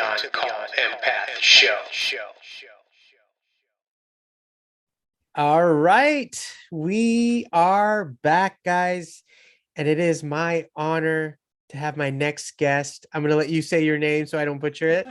Beyond Call Empath Show. All right, we are back, guys, and it is my honor to have my next guest. I'm going to let you say your name so I don't butcher it.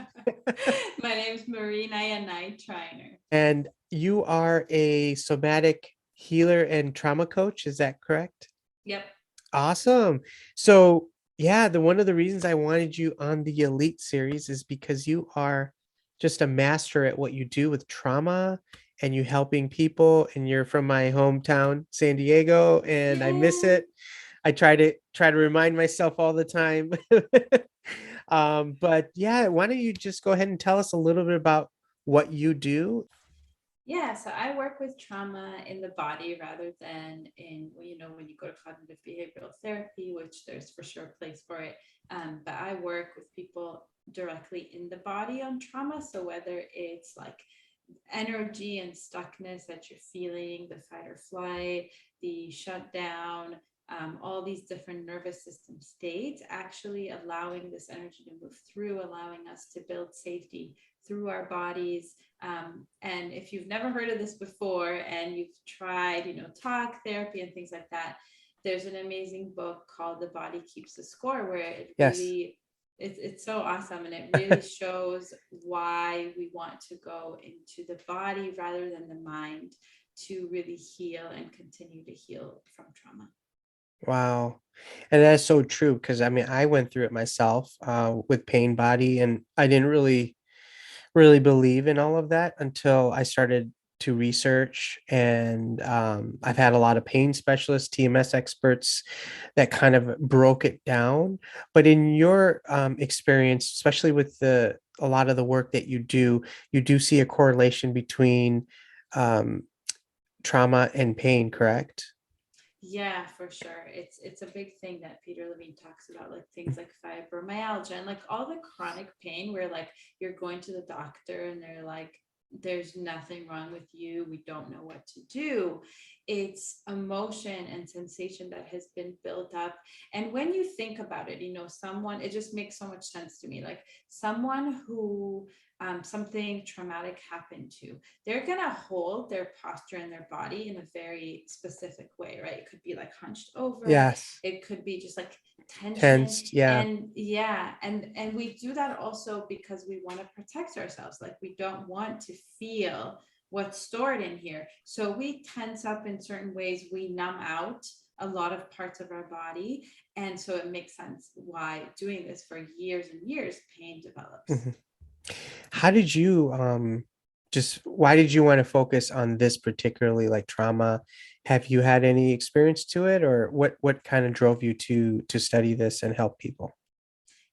My name's Marina Yanay-Triner. And you are a somatic healer and trauma coach, is that correct? Yep. Awesome. So, yeah, the one of the reasons I wanted you on the Elite series is because you are just a master at what you do with trauma and you helping people, and you're from my hometown, San Diego, and I miss it. I try to remind myself all the time. But yeah, why don't you just go ahead and tell us a little bit about what you do? Yeah, so I work with trauma in the body rather than in, when you go to cognitive behavioral therapy, which there's for sure a place for it. But I work with people directly in the body on trauma. So whether it's like energy and stuckness that you're feeling, the fight or flight, the shutdown, all these different nervous system states, actually allowing this energy to move through, allowing us to build safety through our bodies. And if you've never heard of this before and you've tried, talk therapy and things like that, there's an amazing book called The Body Keeps the Score, where it Yes. really it's so awesome, and it really shows why we want to go into the body rather than the mind to really heal and continue to heal from trauma. Wow. And that's so true, because I mean, I went through it myself with pain body, and I didn't really believe in all of that until I started to research. And I've had a lot of pain specialists, TMS experts that kind of broke it down. But in your experience, especially with a lot of the work that you do see a correlation between um, trauma and pain, correct? Yeah, for sure. It's a big thing that Peter Levine talks about, like things like fibromyalgia and like all the chronic pain where like you're going to the doctor and they're like, there's nothing wrong with you. We don't know what to do. It's emotion and sensation that has been built up. And when you think about it, someone, it just makes so much sense to me. Like someone who something traumatic happened to, they're going to hold their posture and their body in a very specific way, right? It could be like hunched over. Yes. It could be just like tension. Tensed, yeah. And yeah, and we do that also because we want to protect ourselves. Like we don't want to feel what's stored in here. So we tense up in certain ways, we numb out a lot of parts of our body. And so it makes sense why doing this for years and years, pain develops. Mm-hmm. How did you just why did you want to focus on this particularly, like trauma? Have you had any experience to it, or what kind of drove you to study this and help people?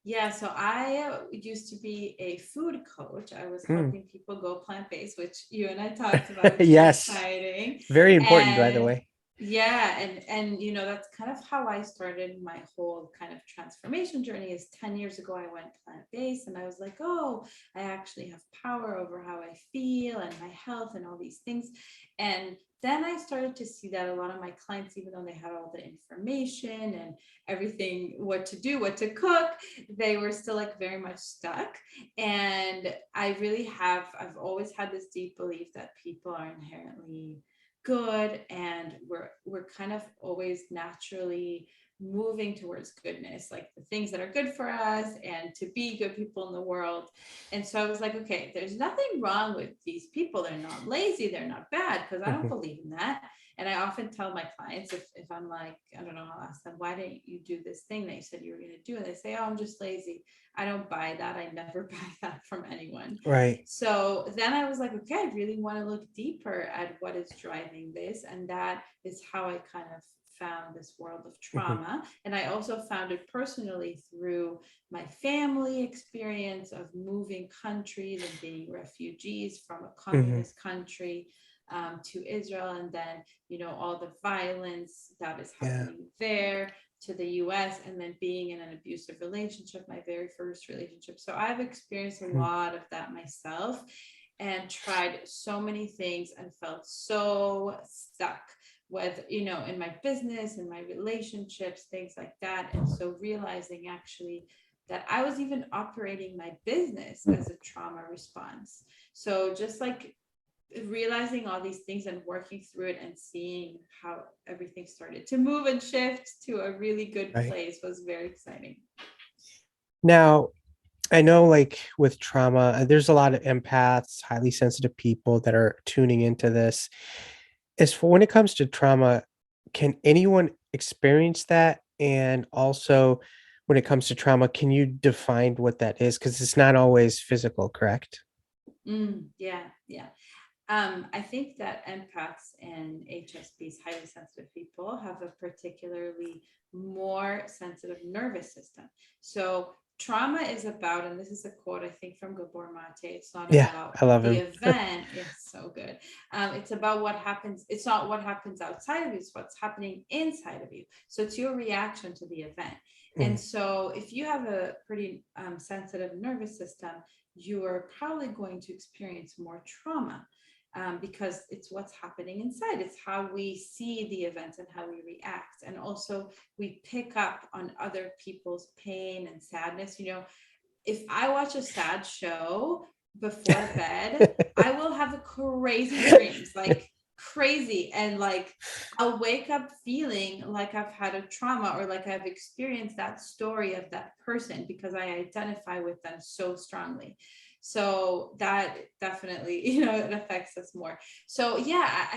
Yeah, so I used to be a food coach. I was helping people go plant-based, which you and I talked about, which Yes. is exciting. Very important, by the And way. yeah, and that's kind of how I started my whole kind of transformation journey. Is 10 years ago I went plant-based and I was like, oh, I actually have power over how I feel and my health and all these things. And then I started to see that a lot of my clients, even though they had all the information and everything, what to do, what to cook, they were still like very much stuck. And I've always had this deep belief that people are inherently good, and we're kind of always naturally moving towards goodness, like the things that are good for us and to be good people in the world. And so I was like, okay, there's nothing wrong with these people. They're not lazy, they're not bad, because I don't believe in that. And I often tell my clients, if I'm like, I don't know, I'll ask them, why didn't you do this thing that you said you were going to do? And they say, oh, I'm just lazy. I don't buy that. I never buy that from anyone. Right. So then I was like, okay, I really want to look deeper at what is driving this. And that is how I kind of found this world of trauma. And I also found it personally through my family experience of moving countries and being refugees from a communist country to Israel, and then all the violence that is happening there, to the US, and then being in an abusive relationship, my very first relationship. So I've experienced a lot of that myself and tried so many things and felt so stuck with, in my business and my relationships, things like that. And so realizing actually that I was even operating my business as a trauma response. So just like realizing all these things and working through it and seeing how everything started to move and shift to a really good Right. place was very exciting. Now, I know like with trauma, there's a lot of empaths, highly sensitive people that are tuning into this. As for when it comes to trauma, can anyone experience that? And also, when it comes to trauma, can you define what that is? Because it's not always physical, correct? Yeah, yeah. I think that empaths and HSPs, highly sensitive people, have a particularly more sensitive nervous system. So trauma is about, and this is a quote I think from Gabor Mate, it's not Yeah, about I love the him. event. It's so good. It's about what happens. It's not what happens outside of you, it's what's happening inside of you. So it's your reaction to the event. And so if you have a pretty sensitive nervous system, you are probably going to experience more trauma, because it's what's happening inside. It's how we see the events and how we react. And also, we pick up on other people's pain and sadness. If I watch a sad show before bed, I will have crazy dreams, like crazy. And like, I'll wake up feeling like I've had a trauma or like I've experienced that story of that person because I identify with them so strongly. So that definitely, it affects us more. So yeah,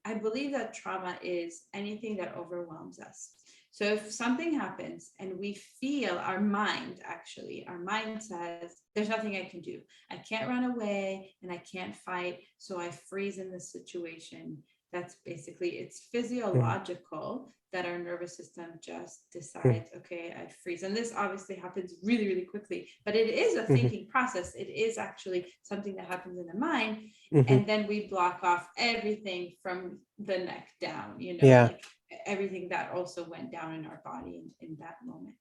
I believe that trauma is anything that overwhelms us. So if something happens and we feel our mind says, there's nothing I can do. I can't run away and I can't fight. So I freeze in this situation. That's basically, it's physiological that our nervous system just decides, okay, I freeze. And this obviously happens really, really quickly, but it is a thinking process. It is actually something that happens in the mind. And then we block off everything from the neck down, Yeah. like everything that also went down in our body in that moment.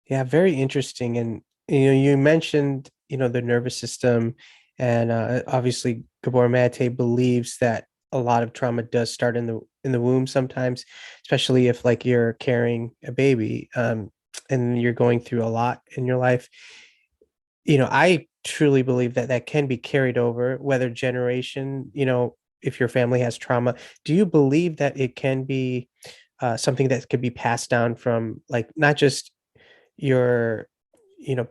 Yeah, very interesting. And you mentioned, the nervous system, and obviously Gabor Mate believes that a lot of trauma does start in the womb sometimes, especially if like you're carrying a baby, and you're going through a lot in your life. I truly believe that that can be carried over, whether generation, if your family has trauma. Do you believe that it can be something that could be passed down from like not just your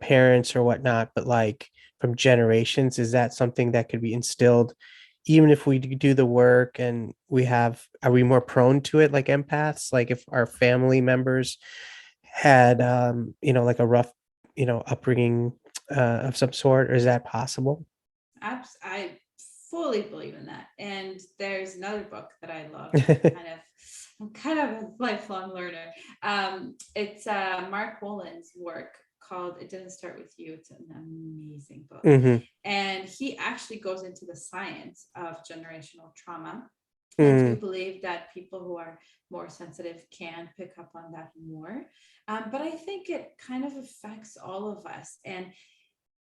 parents or whatnot, but like from generations? Is that something that could be instilled even if we do the work and are we more prone to it like empaths, like if our family members had like a rough upbringing of some sort, or is that possible? I fully believe in that. And there's another book that I love. I'm kind of a lifelong learner. It's Mark Wolin's work called "It Didn't Start with You." It's an amazing book, Hmm. and he actually goes into the science of generational trauma. I do Mm. believe that people who are more sensitive can pick up on that more, but I think it kind of affects all of us. And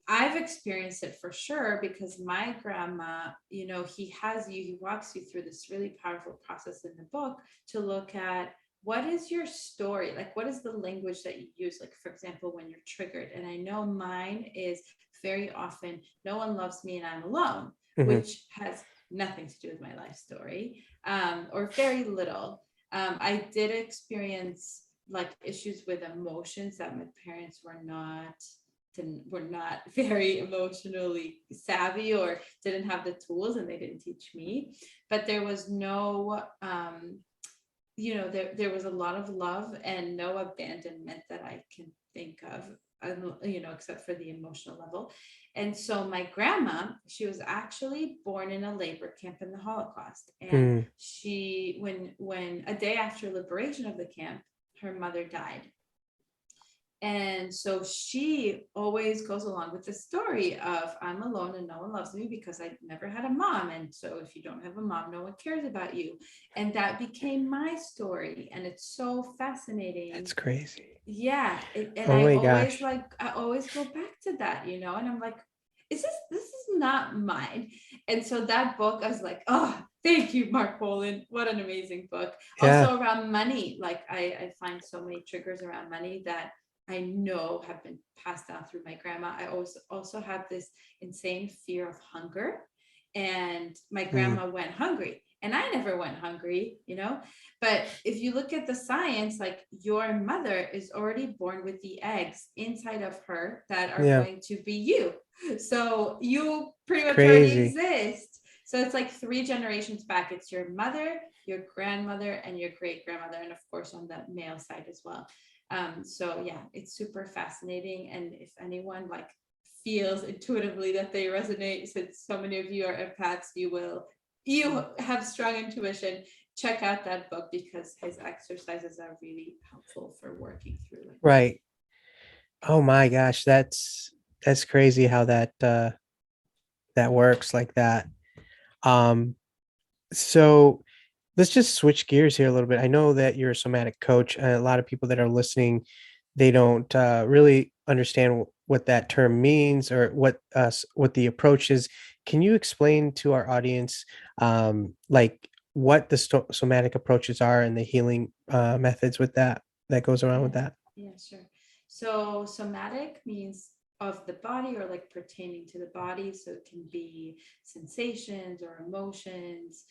I've experienced it for sure because my grandma, he walks you through this really powerful process in the book to look at what is your story? Like, what is the language that you use? Like, for example, when you're triggered. And I know mine is very often, no one loves me and I'm alone, Hmm. which has nothing to do with my life story, or very little. I did experience like issues with emotions that my parents were not very emotionally savvy or didn't have the tools, and they didn't teach me. But there was no there was a lot of love and no abandonment that I can think of, except for the emotional level. And so my grandma, she was actually born in a labor camp in the Holocaust, and Mm. she when a day after liberation of the camp, her mother died. And so she always goes along with the story of I'm alone and no one loves me because I never had a mom. And so if you don't have a mom, no one cares about you. And that became my story. And it's so fascinating. That's crazy. And Oh I my always gosh. I always go back to that, and I'm like, this is not mine. And so that book, I was like, oh, thank you, Mark Boland. What an amazing book. Yeah. Also around money. Like I find so many triggers around money that I know have been passed down through my grandma. I also have this insane fear of hunger. And my Mm. grandma went hungry and I never went hungry, But if you look at the science, like your mother is already born with the eggs inside of her that are Yeah. going to be you. So you pretty much already Crazy. exist. So it's like 3 generations back. It's your mother, your grandmother, and your great grandmother, and of course on the male side as well. So yeah, it's super fascinating. And if anyone like feels intuitively that they resonate, since so many of you are empaths, you have strong intuition, check out that book because his exercises are really helpful for working through it. Right. Oh my gosh, that's crazy how that works like that. Um, so let's just switch gears here a little bit. I know that you're a somatic coach, and a lot of people that are listening, they don't really understand what that term means or what the approach is. Can you explain to our audience, like what the somatic approaches are and the healing methods with that goes around with that? Yeah, sure. So somatic means of the body, or like pertaining to the body. So it can be sensations or emotions,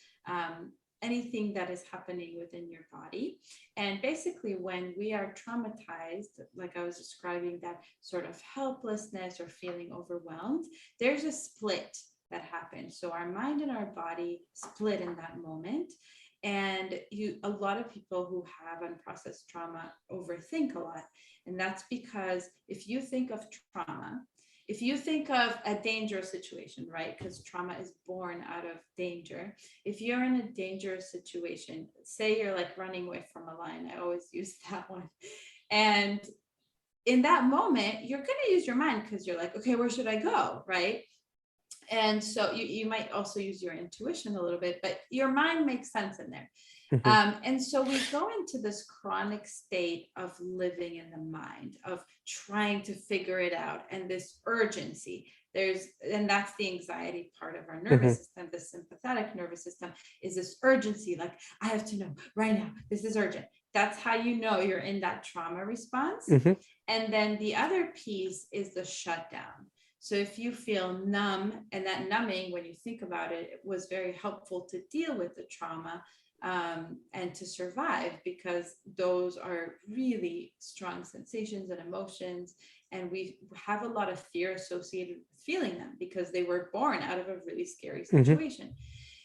anything that is happening within your body. And basically, when we are traumatized, like I was describing, that sort of helplessness or feeling overwhelmed, there's a split that happens. So our mind and our body split in that moment. And a lot of people who have unprocessed trauma overthink a lot. And that's because if you think of trauma, if you think of a dangerous situation, right? Because trauma is born out of danger. If you're in a dangerous situation, say you're like running away from a lion, I always use that one. And in that moment, you're going to use your mind because you're like, okay, where should I go? Right. And so you might also use your intuition a little bit, but your mind makes sense in there. Mhm. And so we go into this chronic state of living in the mind, of trying to figure it out, and this urgency. And that's the anxiety part of our nervous Mhm. system. The sympathetic nervous system is this urgency, like, I have to know right now, this is urgent. That's how you know you're in that trauma response. Mhm. And then the other piece is the shutdown. So if you feel numb, and that numbing, when you think about it, it was very helpful to deal with the trauma, and to survive, because those are really strong sensations and emotions. And we have a lot of fear associated with feeling them because they were born out of a really scary Mhm. situation.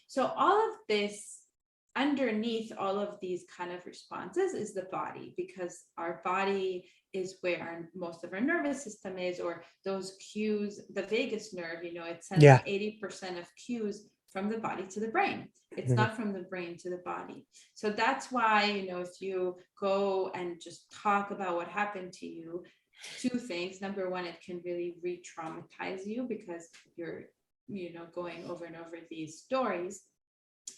So all of this, underneath all of these kind of responses, is the body, because our body is where most of our nervous system is, or those cues. The vagus nerve, it sends Yeah. 80% of cues from the body to the brain. It's Mhm. not from the brain to the body. So that's why, if you go and just talk about what happened to you, 2 things. Number one, it can really re-traumatize you because you're, going over and over these stories.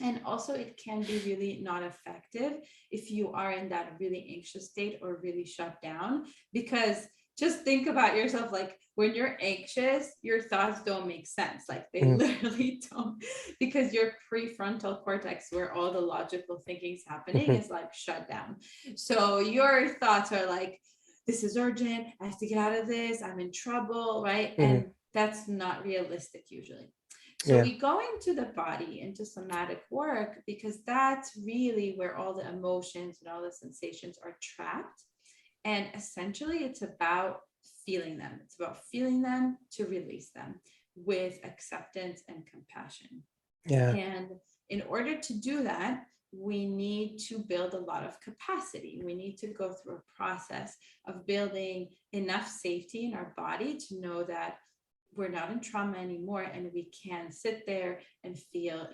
And also, it can be really not effective if you are in that really anxious state or really shut down. Because just think about yourself, like when you're anxious, your thoughts don't make sense. Like they Mhm. literally don't, because your prefrontal cortex, where all the logical thinking is happening, Mhm. is like shut down. So your thoughts are like, this is urgent. I have to get out of this. I'm in trouble, right? Mhm. And that's not realistic usually. So Yeah. we go into the body, into somatic work, because that's really where all the emotions and all the sensations are trapped. And essentially, it's about feeling them. It's about feeling them to release them with acceptance and compassion. Yeah. And in order to do that, we need to build a lot of capacity. We need to go through a process of building enough safety in our body to know that we're not in trauma anymore, and we can sit there and feel,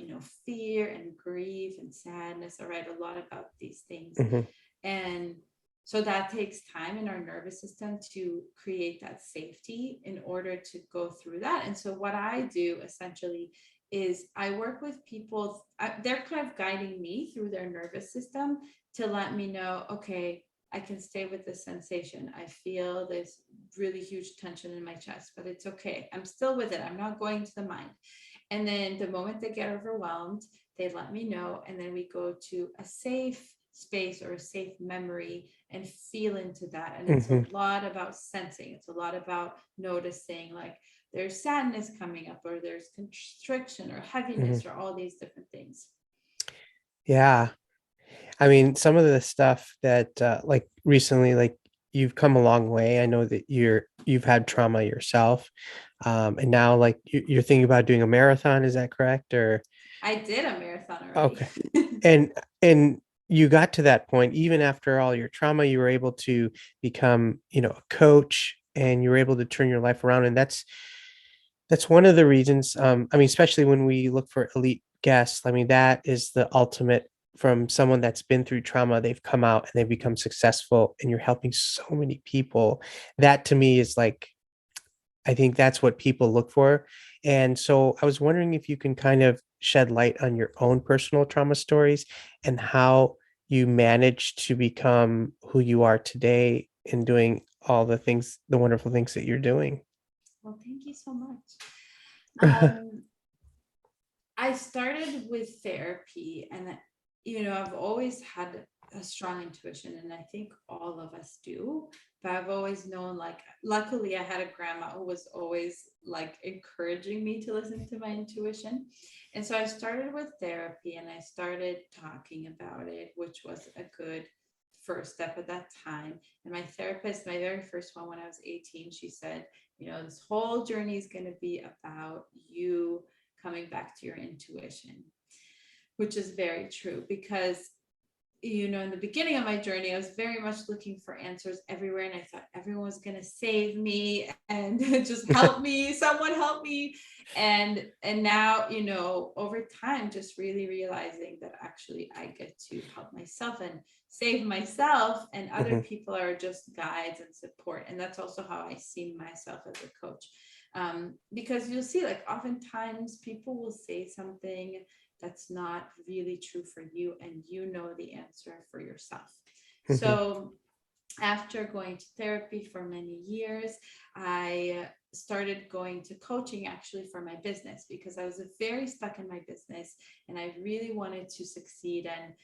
fear and grief and sadness. I write a lot about these things. Mhm. And so that takes time in our nervous system to create that safety in order to go through that. And so what I do essentially is I work with people, they're kind of guiding me through their nervous system to let me know, okay, I can stay with this sensation. I feel this really huge tension in my chest, but it's okay. I'm still with it. I'm not going to the mind. And then the moment they get overwhelmed, they let me know. And then we go to a safe space or a safe memory and feel into that. And it's a lot about sensing. It's a lot about noticing, like there's sadness coming up, or there's constriction or heaviness, or all these different things. Yeah. I mean, some of the stuff that like recently, like you've come a long way. I know that you've had trauma yourself. And now like you're thinking about doing a marathon, is that correct? Or I did a marathon already. okay. And you got to that point, even after all your trauma, you were able to become, a coach, and you were able to turn your life around. And that's one of the reasons, I mean, especially when we look for elite guests, I mean, that is the ultimate. From someone that's been through trauma, they've come out and they've become successful, and you're helping so many people. That to me is like, I think that's what people look for. And so I was wondering if you can kind of shed light on your own personal trauma stories and how you managed to become who you are today and doing all the things, the wonderful things that you're doing. Well, thank you so much. I started with therapy, and I've always had a strong intuition, and I think all of us do. But I've always known, like, luckily I had a grandma who was always like encouraging me to listen to my intuition. And so I started with therapy, and I started talking about it, which was a good first step at that time. And my therapist, my very first one when I was 18, she said, this whole journey is going to be about you coming back to your intuition, which is very true, because in the beginning of my journey, I was very much looking for answers everywhere, and I thought everyone was going to save me and just help me, someone help me. And now, over time, just really realizing that actually I get to help myself and save myself, and other people are just guides and support. And that's also how I see myself as a coach. Because you'll see, like, oftentimes people will say something that's not really true for you, and the answer for yourself. So after going to therapy for many years, I started going to coaching actually for my business, because I was very stuck in my business and I really wanted to succeed. And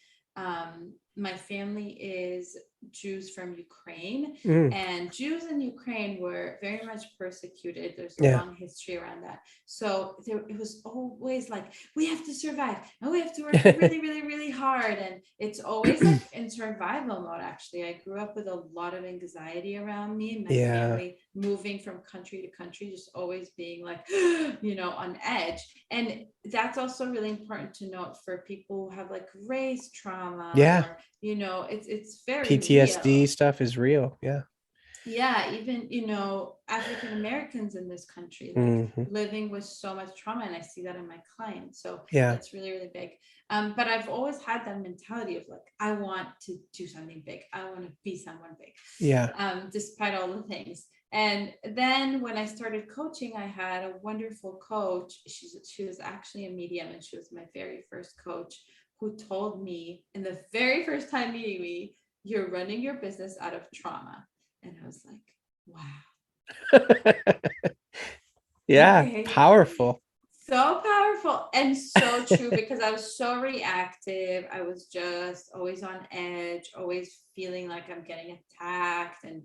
my family is Jews from Ukraine, and Jews in Ukraine were very much persecuted. There's a long history around that. So it was always like, we have to survive and we have to work really, really, really hard. And it's always like in survival mode. Actually, I grew up with a lot of anxiety around me. My family moving from country to country, just always being like, on edge. And that's also really important to note for people who have like race trauma. Or, it's very PTSD real. stuff is real. Even African Americans in this country, like living with so much trauma, and I see that in my clients. So that's really, really big. But I've always had that mentality of like, I want to do something big, I want to be someone big, despite all the things. And then when I started coaching, I had a wonderful coach. She was actually a medium, and she was my very first coach, who told me in the very first time meeting me, you're running your business out of trauma. And I was like, wow. Okay. Powerful. So powerful and so true, because I was so reactive. I was just always on edge, always feeling like I'm getting attacked, and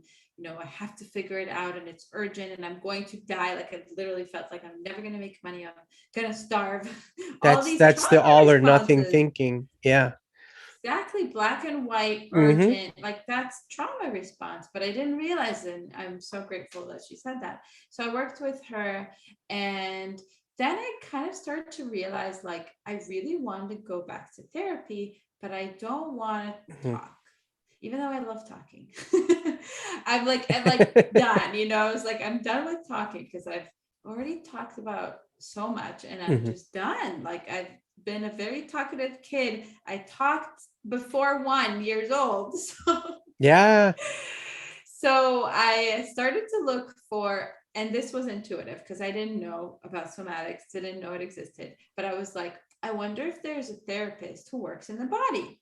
I have to figure it out, and it's urgent, and I'm going to die. Like, I literally felt like I'm never going to make money, I'm going to starve. That's the all or nothing thinking. Exactly. Black and white, urgent, like that's trauma response. But I didn't realize it. And I'm so grateful that she said that. So I worked with her, and then I kind of started to realize, like, I really wanted to go back to therapy, but I don't want to talk, even though I love talking. I'm like done, I was like, I'm done with talking, because I've already talked about so much, and I'm just done. Like, I've been a very talkative kid. I talked before 1 year old. So I started to look for, and this was intuitive because I didn't know about somatics, didn't know it existed, but I was like, I wonder if there's a therapist who works in the body.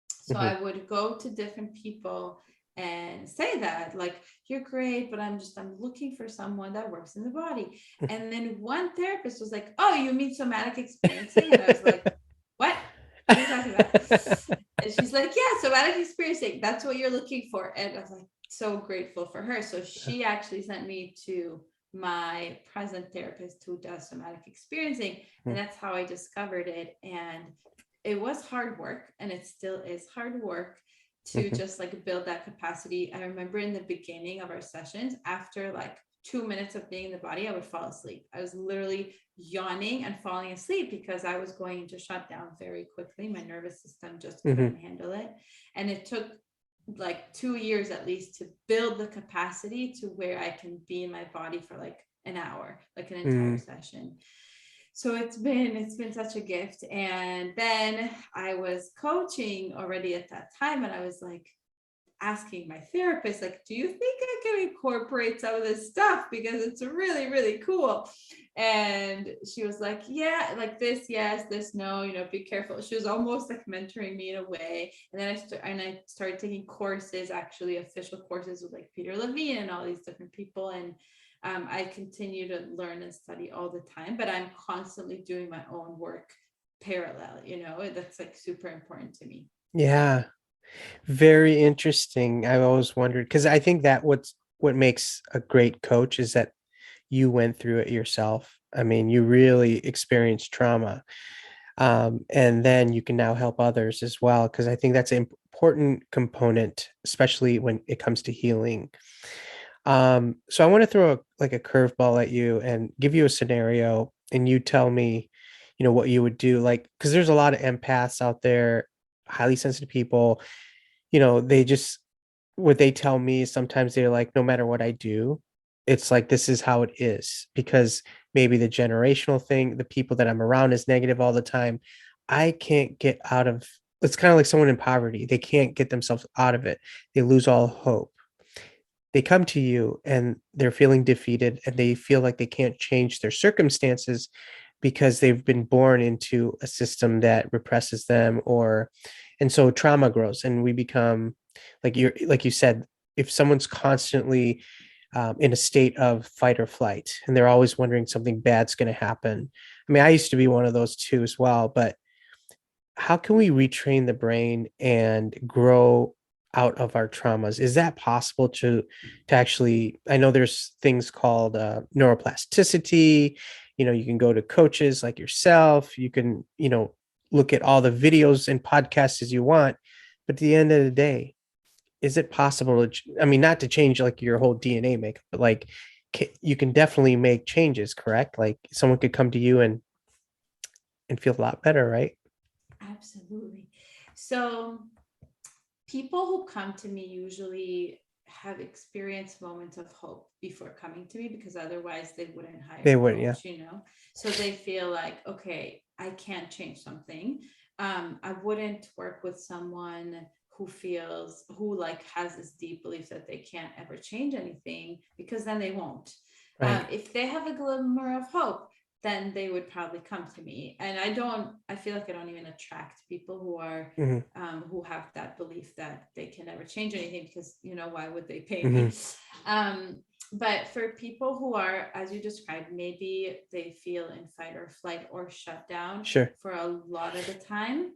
So I would go to different people and say that, like, you're great, but I'm looking for someone that works in the body. And then one therapist was like, oh, you mean somatic experiencing? And I was like, what are you talking And she's like, yeah, somatic experiencing, that's what you're looking for. And I was like, so grateful for her. So she actually sent me to my present therapist who does somatic experiencing. And that's how I discovered it. And it was hard work, and it still is hard work to just like build that capacity. I remember in the beginning of our sessions, after like 2 minutes of being in the body, I would fall asleep. I was literally yawning and falling asleep because I was going to shut down very quickly. My nervous system just couldn't handle it. And it took like 2 years at least to build the capacity to where I can be in my body for like an hour, like an entire session. So it's been such a gift. And then I was coaching already at that time, and I was like asking my therapist, like, do you think I can incorporate some of this stuff, because it's really, really cool? And she was like, yeah, like this, yes, this, no, be careful. She was almost like mentoring me in a way. And then I started taking courses, actually official courses with like Peter Levine and all these different people. And I continue to learn and study all the time, but I'm constantly doing my own work parallel, that's like super important to me. Yeah. Very interesting. I always wondered, because I think that what makes a great coach is that you went through it yourself. I mean, you really experienced trauma. And then you can now help others as well, because I think that's an important component, especially when it comes to healing. So I want to throw like a curveball at you and give you a scenario, and you tell me, what you would do. Like, because there's a lot of empaths out there, highly sensitive people. They just, what they tell me is sometimes they're like, no matter what I do, it's like this is how it is, because maybe the generational thing, the people that I'm around is negative all the time. I can't get out of. It's kind of like someone in poverty. They can't get themselves out of it. They lose all hope. They come to you and they're feeling defeated, and they feel like they can't change their circumstances because they've been born into a system that represses them, and so trauma grows, and we become like you said, if someone's constantly in a state of fight or flight, and they're always wondering something bad's going to happen. I mean, I used to be one of those too as well, but how can we retrain the brain and grow out of our traumas? Is that possible to actually, I know there's things called neuroplasticity. You can go to coaches like yourself. You can, look at all the videos and podcasts as you want. But at the end of the day, is it possible to, I mean, not to change like your whole DNA makeup, but like you can definitely make changes, correct? Like someone could come to you and feel a lot better, right? Absolutely. So people who come to me usually have experienced moments of hope before coming to me, because otherwise they wouldn't They hire a would, yeah. coach, So they feel like, okay, I can't change something. I wouldn't work with someone who like has this deep belief that they can't ever change anything, because then they won't. Right. If they have a glimmer of hope, then they would probably come to me. And I feel like I don't even attract people who are Mhm. who have that belief that they can never change anything, because why would they pay Mhm. me? But for people who are, as you described, maybe they feel in fight or flight or shut down Sure. for a lot of the time,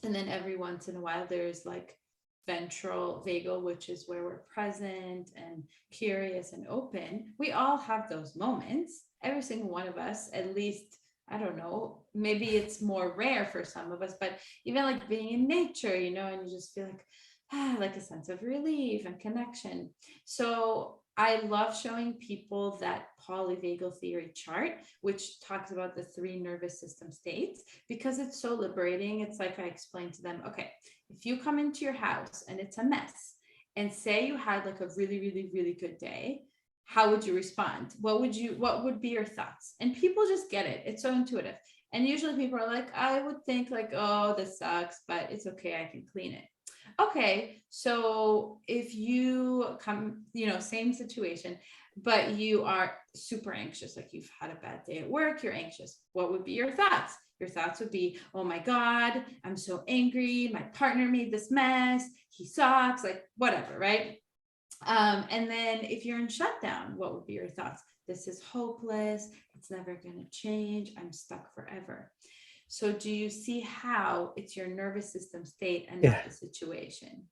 and then every once in a while there's like ventral vagal, which is where we're present and curious and open. We all have those moments, every single one of us, at least. I don't know, maybe it's more rare for some of us, but even like being in nature, and you just feel like a sense of relief and connection. So I love showing people that polyvagal theory chart, which talks about the 3 nervous system states, because it's so liberating. It's like I explained to them, okay, if you come into your house and it's a mess, and say you had like a really, really, really good day, how would you respond? What would be your thoughts? And people just get it. It's so intuitive. And usually people are like, I would think like, oh, this sucks, but it's okay, I can clean it. Okay, so if you come, same situation, but you are super anxious, like you've had a bad day at work, you're anxious, what would be your thoughts? Your thoughts would be, oh my God, I'm so angry. My partner made this mess. He sucks, like whatever, right? And then if you're in shutdown, what would be your thoughts? This is hopeless. It's never going to change. I'm stuck forever. So do you see how it's your nervous system state and Yeah. not the situation?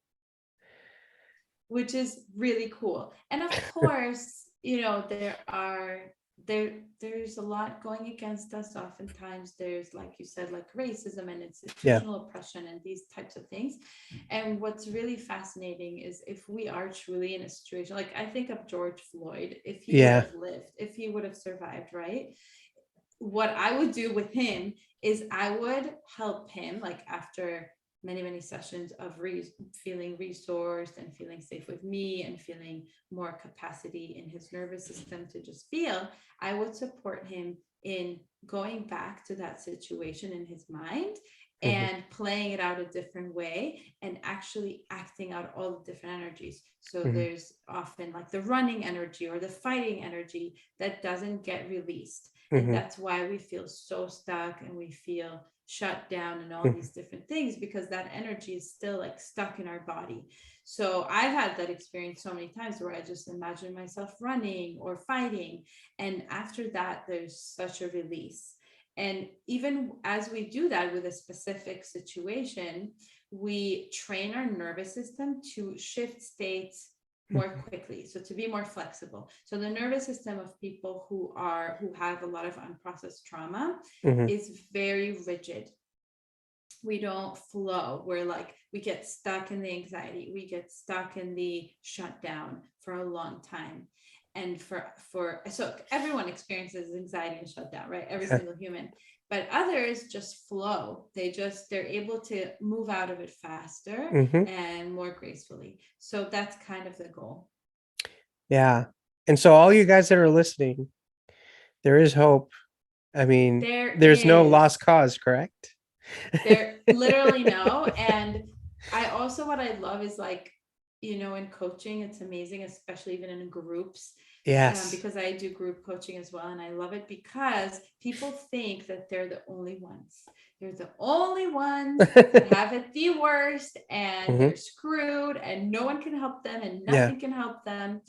Which is really cool. And of course, there's a lot going against us. Oftentimes there's, like you said, like racism and Yeah. institutional oppression and these types of things. And what's really fascinating is if we are truly in a situation, like I think of George Floyd, if he would Yeah. have lived, if he would have survived, right? What I would do with him is I would help him, like after many sessions of feeling resourced and feeling safe with me and feeling more capacity in his nervous system to just feel, I would support him in going back to that situation in his mind and playing it out a different way and actually acting out all the different energies. So there's often like the running energy or the fighting energy that doesn't get released. And that's why we feel so stuck and we feel shut down and all these different things, because that energy is still like stuck in our body. So I've had that experience so many times where I just imagine myself running or fighting. And after that, there's such a release. And even as we do that with a specific situation, we train our nervous system to shift states more quickly, so to be more flexible. So the nervous system of people who have a lot of unprocessed trauma is very rigid. We don't flow. We're like, we get stuck in the anxiety, we get stuck in the shutdown for a long time. And so everyone experiences anxiety and shutdown, right? Every single human. But others just flow. They're able to move out of it faster and more gracefully. So that's kind of the goal. Yeah. And so all you guys that are listening, there is hope. I mean, there's no lost cause, correct? There literally no. And what I love is like, in coaching, it's amazing, especially even in groups. Yes. Because I do group coaching as well. And I love it because people think that they're the only ones. They're the only ones that have it the worst and they're screwed and no one can help them and nothing can help them.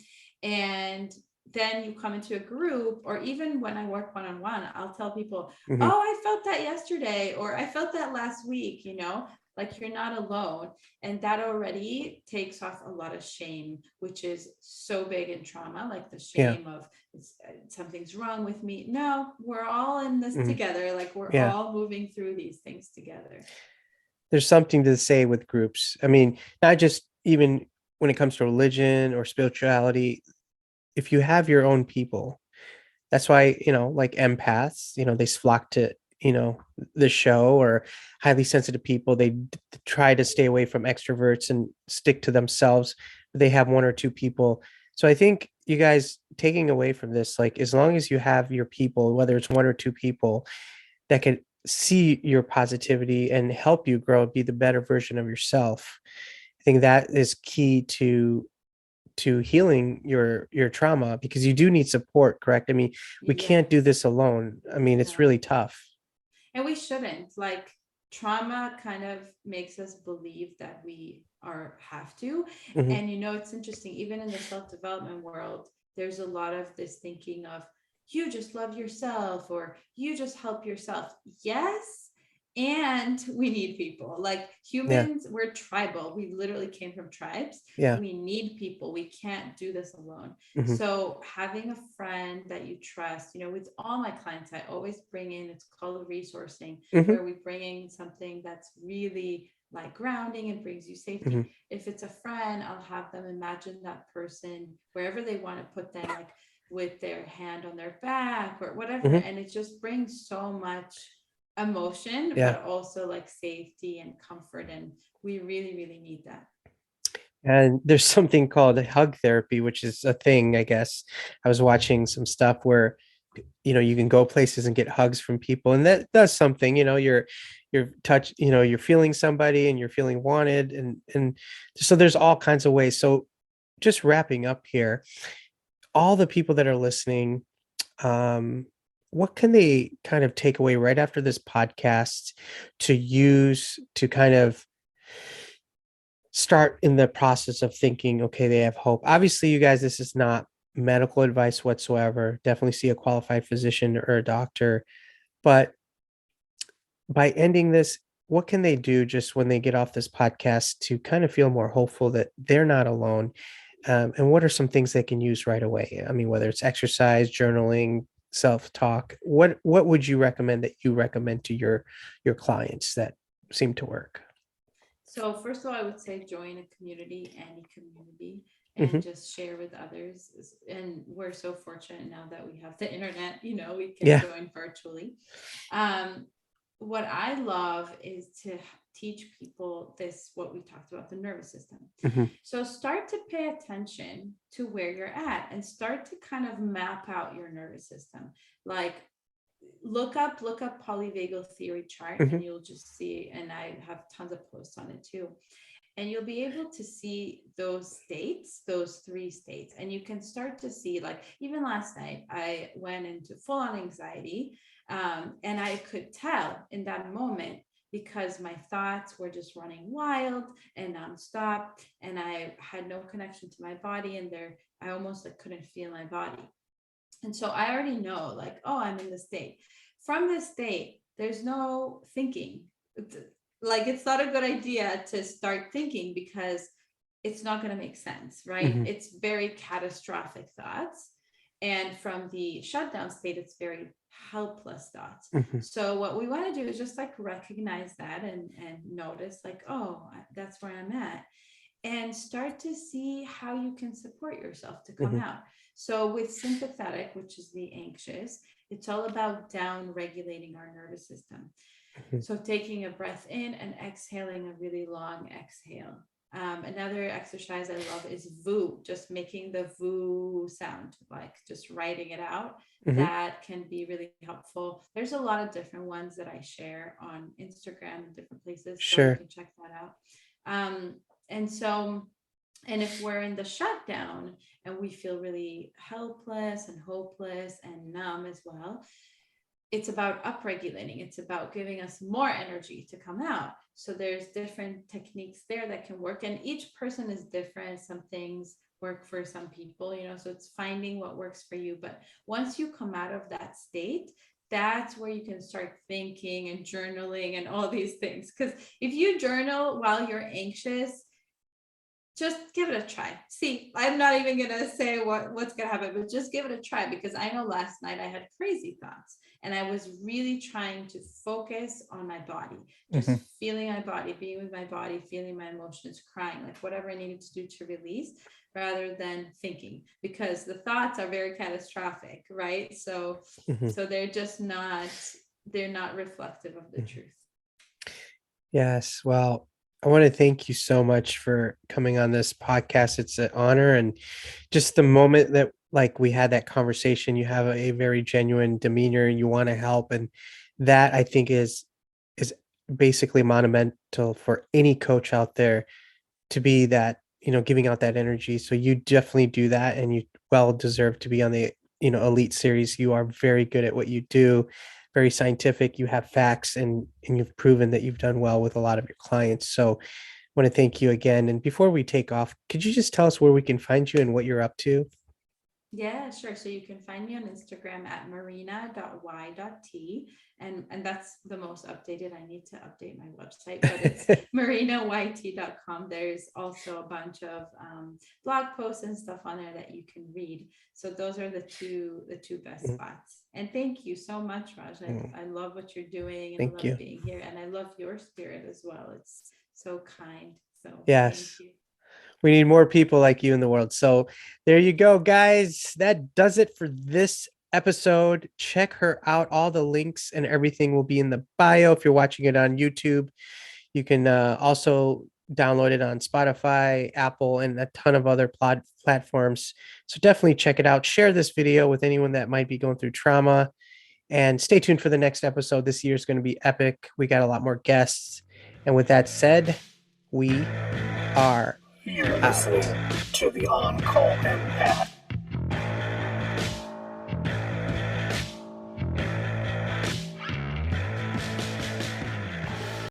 And then you come into a group, or even when I work one-on-one, I'll tell people, oh, I felt that yesterday, or I felt that last week, like you're not alone. And that already takes off a lot of shame, which is so big in trauma, like the shame of something's wrong with me. No, we're all in this together. Like we're all moving through these things together. There's something to say with groups. I mean, not just even when it comes to religion or spirituality. If you have your own people, that's why, like empaths, they flock to, the show, or highly sensitive people. They try to stay away from extroverts and stick to themselves. They have one or two people. So I think you guys taking away from this, like, as long as you have your people, whether it's one or two people that can see your positivity and help you grow, be the better version of yourself, I think that is key to healing your trauma, because you do need support, correct? I mean, we can't do this alone. I mean, it's really tough. And we shouldn't. Like, trauma kind of makes us believe that we have to. And it's interesting, even in the self-development world, there's a lot of this thinking of, you just love yourself or you just help yourself. Yes. And we need people. Like humans, we're tribal. We literally came from tribes. We need people. We can't do this alone. So having a friend that you trust, with all my clients, I always bring in, it's called resourcing, where we bring in something that's really like grounding and brings you safety. If it's a friend, I'll have them imagine that person wherever they want to put them, like with their hand on their back or whatever. And it just brings so much emotion, but also like safety and comfort. And we really, really need that. And there's something called hug therapy, which is a thing, I guess. I was watching some stuff where, you can go places and get hugs from people, and that does something. You're touch, you're feeling somebody and you're feeling wanted, and so there's all kinds of ways. So just wrapping up here, all the people that are listening, what can they kind of take away right after this podcast to use to kind of start in the process of thinking, okay, they have hope? Obviously, you guys, this is not medical advice whatsoever. Definitely see a qualified physician or a doctor. But by ending this, what can they do just when they get off this podcast to kind of feel more hopeful that they're not alone? And what are some things they can use right away? I mean, whether it's exercise, journaling, self-talk, what would you recommend that you recommend to your clients that seem to work? So first of all, I would say join a community, any community, and Hmm. just share with others. And we're so fortunate now that we have the internet, we can Yeah. join virtually. Um, what I love is to teach people this, what we talked about, the nervous system. Hmm. So start to pay attention to where you're at and start to kind of map out your nervous system. Like look up polyvagal theory chart Hmm. and you'll just see, and I have tons of posts on it too, and you'll be able to see those states, those three states, and you can start to see, like, even last night I went into full on anxiety, and I could tell in that moment because my thoughts were just running wild and nonstop, and I had no connection to my body, and there I almost like couldn't feel my body. And so I already know, like, oh, I'm in this state. From this state, there's no thinking. Like, it's not a good idea to start thinking because it's not going to make sense, right? Hmm. It's very catastrophic thoughts. And from the shutdown state, it's very helpless thoughts. Hmm. So what we want to do is just like recognize that and notice, like, oh, that's where I'm at, and start to see how you can support yourself to come Hmm. out. So with sympathetic, which is the anxious, it's all about down regulating our nervous system. Hmm. So taking a breath in and exhaling a really long exhale. Another exercise I love is VOO, just making the VOO sound, like just writing it out. Hmm. That can be really helpful. There's a lot of different ones that I share on Instagram and different places, so you Sure. can check that out. Um, and so, and if we're in the shutdown and we feel really helpless and hopeless and numb as well, it's about upregulating. It's about giving us more energy to come out. So there's different techniques there that can work. And each person is different. Some things work for some people, so it's finding what works for you. But once you come out of that state, that's where you can start thinking and journaling and all these things. Because if you journal while you're anxious, just give it a try. See, I'm not even gonna say what's gonna happen, but just give it a try, because I know last night I had crazy thoughts and I was really trying to focus on my body, just Hmm. feeling my body, being with my body, feeling my emotions, crying, like whatever I needed to do to release, rather than thinking, because the thoughts are very catastrophic, right? So Hmm. they're not reflective of the truth. Yes. Well, I want to thank you so much for coming on this podcast. It's an honor. And just the moment that like we had that conversation, you have a very genuine demeanor and you want to help. And that I think is basically monumental for any coach out there to be that, giving out that energy. So you definitely do that and you well deserve to be on the, elite series. You are very good at what you do, very scientific. You have facts and you've proven that you've done well with a lot of your clients. So I want to thank you again. And before we take off, could you just tell us where we can find you and what you're up to? Yeah, sure. So you can find me on Instagram at marina.y.t. And that's the most updated. I need to update my website, but it's marinayt.com. There's also a bunch of blog posts and stuff on there that you can read. So those are the two best spots. And thank you so much, Raj. I love what you're doing and I Thank love you. being here. And I love your spirit as well. It's so kind. So thank Yes. you. We need more people like you in the world. So there you go, guys. That does it for this episode. Check her out. All the links and everything will be in the bio if you're watching it on YouTube. You can also download it on Spotify, Apple, and a ton of other platforms. So definitely check it out. Share this video with anyone that might be going through trauma. And stay tuned for the next episode. This year is going to be epic. We got a lot more guests. And with that said, we are You're out. listening to the On Call Empath.